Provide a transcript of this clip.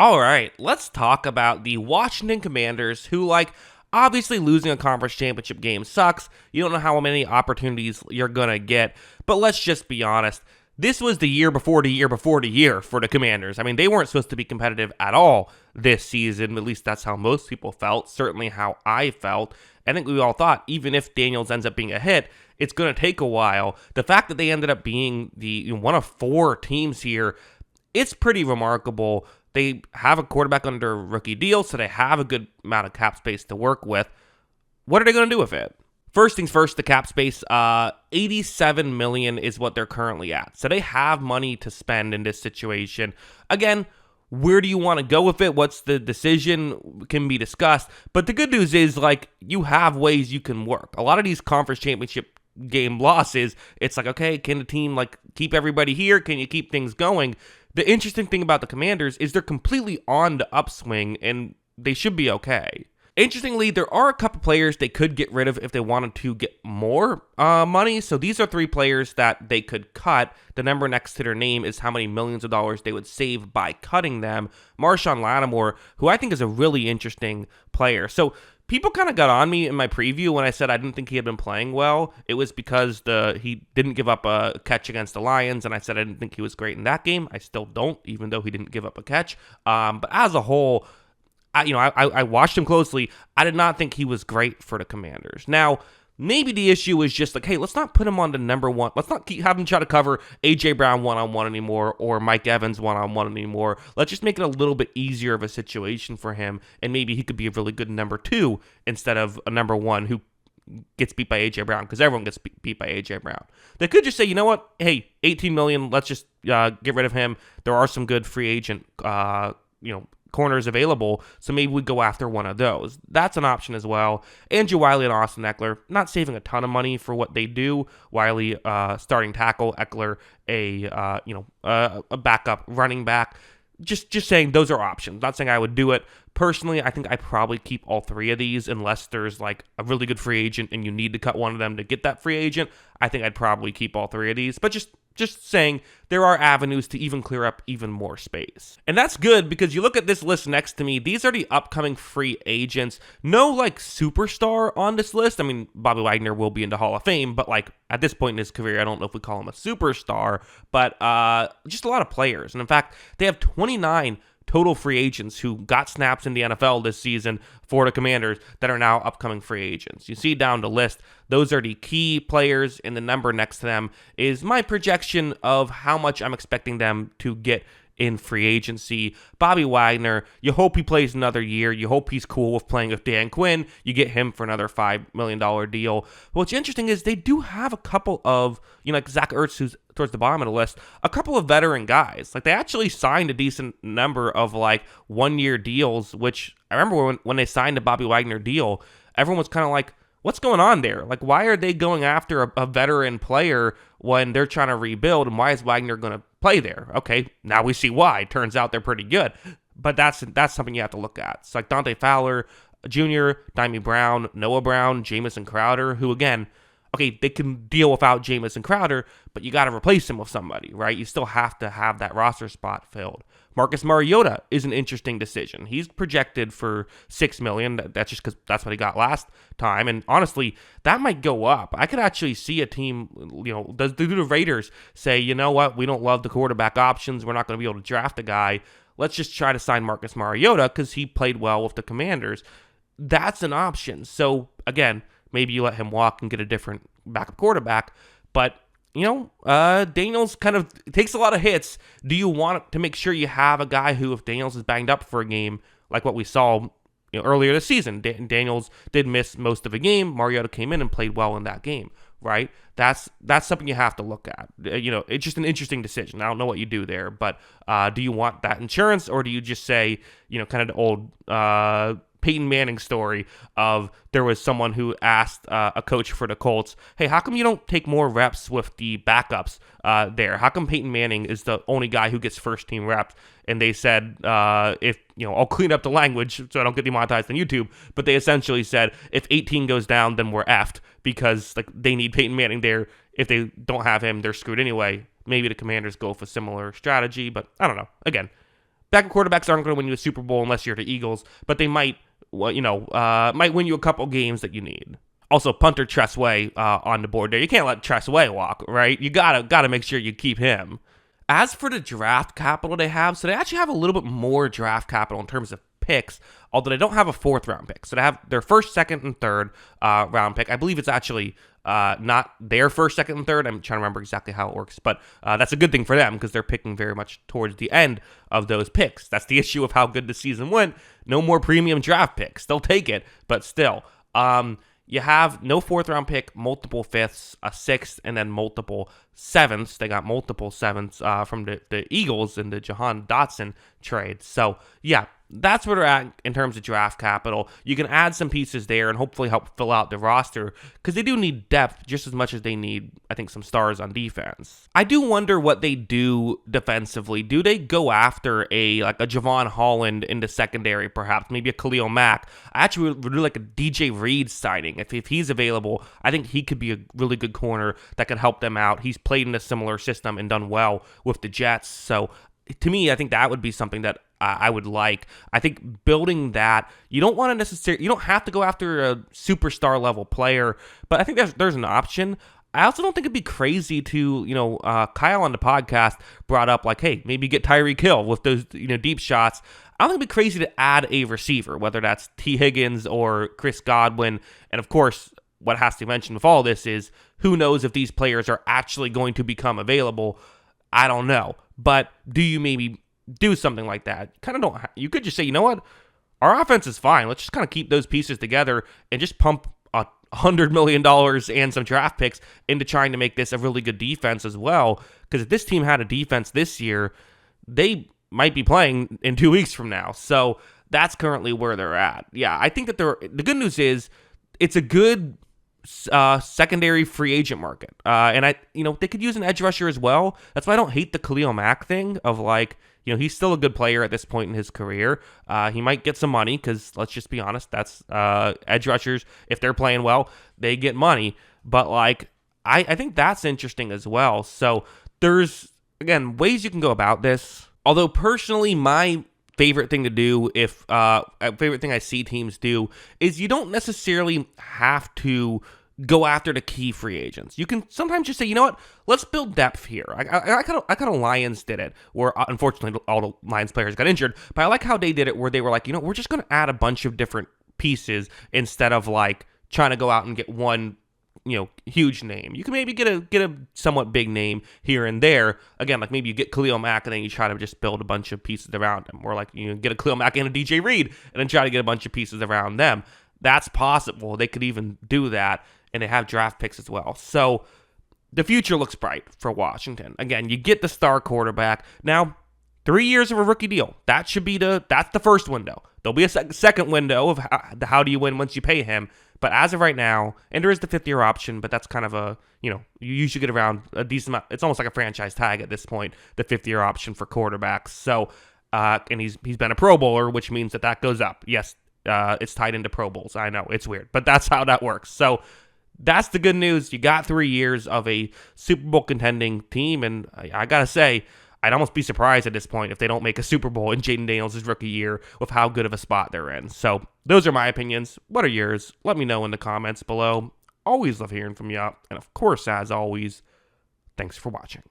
All right, let's talk about the Washington Commanders, who, obviously losing a conference championship game sucks. You don't know how many opportunities you're going to get, but let's just be honest. This was the year before the year before the year for the Commanders. I mean, they weren't supposed to be competitive at all this season. At least that's how most people felt, certainly how I felt. I think we all thought, even if Daniels ends up being a hit, it's going to take a while. The fact that they ended up being the one of four teams here, it's pretty remarkable. They have a quarterback under a rookie deal, so they have a good amount of cap space to work with. What are they going to do with it? First things first, the cap space, $87 million is what they're currently at. So they have money to spend in this situation. Again, where do you want to go with it? What's the decision can be discussed. But the good news is, you have ways you can work. A lot of these conference championship game losses, it's okay, can the team, keep everybody here? Can you keep things going? The interesting thing about the Commanders is they're completely on the upswing, and they should be okay. Interestingly, there are a couple players they could get rid of if they wanted to get more money. So these are three players that they could cut. The number next to their name is how many millions of dollars they would save by cutting them. Marshawn Lattimore, who I think is a really interesting player. So people kind of got on me in my preview when I said I didn't think he had been playing well. It was because he didn't give up a catch against the Lions, and I said I didn't think he was great in that game. I still don't, even though he didn't give up a catch. But as a whole, I watched him closely. I did not think he was great for the Commanders. Now, maybe the issue is just hey, let's not put him on the number one. Let's not have him try to cover A.J. Brown one-on-one anymore or Mike Evans one-on-one anymore. Let's just make it a little bit easier of a situation for him, and maybe he could be a really good number two instead of a number one who gets beat by A.J. Brown, because everyone gets beat by A.J. Brown. They could just say, you know what? Hey, $18 million, let's just get rid of him. There are some good free agent corners available, so maybe we go after one of those. That's an option as well. Andrew Wiley and Austin Eckler, not saving a ton of money for what they do. Wiley, starting tackle, Eckler, a backup running back. Just saying those are options. Not saying I would do it. Personally, I think I probably keep all three of these unless there's a really good free agent and you need to cut one of them to get that free agent. I think I'd probably keep all three of these, but just saying there are avenues to even clear up even more space. And that's good because you look at this list next to me, these are the upcoming free agents. No superstar on this list. I mean, Bobby Wagner will be in the Hall of Fame, but at this point in his career, I don't know if we call him a superstar, but just a lot of players. And in fact, they have 29 total free agents who got snaps in the NFL this season for the Commanders that are now upcoming free agents. You see down the list, those are the key players, and the number next to them is my projection of how much I'm expecting them to get in free agency. Bobby Wagner, you hope he plays another year. You hope he's cool with playing with Dan Quinn. You get him for another $5 million deal. What's interesting is they do have a couple of, Zach Ertz, who's towards the bottom of the list, a couple of veteran guys. They actually signed a decent number of 1-year deals, which I remember when they signed the Bobby Wagner deal, everyone was kind of what's going on there? Why are they going after a veteran player when they're trying to rebuild, and why is Wagner going to play there? Okay, now we see why. Turns out they're pretty good. But that's something you have to look at. It's Dante Fowler Jr., Dimey Brown, Noah Brown, Jamison Crowder, who again, okay, they can deal without Jamison Crowder, but you got to replace him with somebody, right? You still have to have that roster spot filled. Marcus Mariota is an interesting decision. He's projected for $6 million. That's just because that's what he got last time. And honestly, that might go up. I could actually see a team, the Raiders say, you know what, we don't love the quarterback options. We're not going to be able to draft a guy. Let's just try to sign Marcus Mariota because he played well with the Commanders. That's an option. So again, maybe you let him walk and get a different backup quarterback. But Daniels kind of takes a lot of hits. Do you want to make sure you have a guy who, if Daniels is banged up for a game, like what we saw earlier this season, Daniels did miss most of a game. Mariota came in and played well in that game, right? That's something you have to look at. It's just an interesting decision. I don't know what you do there, but do you want that insurance, or do you just say, kind of the old Peyton Manning story of there was someone who asked a coach for the Colts, hey, how come you don't take more reps with the backups there? How come Peyton Manning is the only guy who gets first team reps? And they said, I'll clean up the language so I don't get demonetized on YouTube, but they essentially said, if 18 goes down, then we're effed because they need Peyton Manning there. If they don't have him, they're screwed anyway. Maybe the Commanders go with a similar strategy, but I don't know. Again, backup quarterbacks aren't going to win you a Super Bowl unless you're the Eagles, but they might, might win you a couple games that you need. Also, punter Tressway on the board there. You can't let Tressway walk, right? You gotta make sure you keep him. As for the draft capital they have, so they actually have a little bit more draft capital in terms of picks, although they don't have a fourth round pick. So they have their first, second, and third round pick. I believe it's actually not their first, second, and third. I'm trying to remember exactly how it works, but that's a good thing for them because they're picking very much towards the end of those picks. That's the issue of how good the season went. No more premium draft picks. They'll take it, but still. You have no fourth round pick, multiple fifths, a sixth, and then multiple sevenths. They got multiple sevenths from the Eagles in the Jahan Dotson trade. So, yeah, that's where they're at in terms of draft capital. You can add some pieces there and hopefully help fill out the roster because they do need depth just as much as they need, I think, some stars on defense. I do wonder what they do defensively. Do they go after a Javon Holland in the secondary, perhaps? Maybe a Khalil Mack? I actually would really like a DJ Reed signing. If he's available, I think he could be a really good corner that could help them out. He's played in a similar system and done well with the Jets. So, to me, I think that would be something that I would like. I think building that, you don't have to go after a superstar level player, but I think there's an option. I also don't think it'd be crazy to, Kyle on the podcast brought up hey, maybe get Tyreek Hill with those, deep shots. I don't think it'd be crazy to add a receiver, whether that's T. Higgins or Chris Godwin. And of course, what has to be mentioned with all this is who knows if these players are actually going to become available. I don't know. But do you maybe do something like that? You could just say, you know what? Our offense is fine. Let's just kind of keep those pieces together and just pump $100 million and some draft picks into trying to make this a really good defense as well. Because if this team had a defense this year, they might be playing in 2 weeks from now. So that's currently where they're at. Yeah, I think that the good news is it's a good secondary free agent market. And they could use an edge rusher as well. That's why I don't hate the Khalil Mack thing of he's still a good player at this point in his career. He might get some money because let's just be honest, that's edge rushers. If they're playing well, they get money. But I think that's interesting as well. So there's, again, ways you can go about this. Although personally, my favorite thing to do, favorite thing I see teams do, is you don't necessarily have to go after the key free agents. You can sometimes just say, you know what, let's build depth here. I kind of Lions did it, where unfortunately all the Lions players got injured, but I like how they did it, where they were we're just going to add a bunch of different pieces instead of trying to go out and get one huge name. You can maybe get a somewhat big name here and there. Again, maybe you get Khalil Mack and then you try to just build a bunch of pieces around him. Or get a Khalil Mack and a DJ Reed and then try to get a bunch of pieces around them. That's possible. They could even do that, and they have draft picks as well. So the future looks bright for Washington. Again, you get the star quarterback. Now, 3 years of a rookie deal. That's the first window. There'll be a second window of how do you win once you pay him. But as of right now, and there is the 5th-year option, but that's kind of you usually get around a decent amount. It's almost like a franchise tag at this point, the 5th-year option for quarterbacks. So, and he's been a Pro Bowler, which means that goes up. Yes, it's tied into Pro Bowls. I know, it's weird, but that's how that works. So that's the good news. You got 3 years of a Super Bowl contending team, and I got to say, I'd almost be surprised at this point if they don't make a Super Bowl in Jaden Daniels' rookie year with how good of a spot they're in. So those are my opinions. What are yours? Let me know in the comments below. Always love hearing from you. And of course, as always, thanks for watching.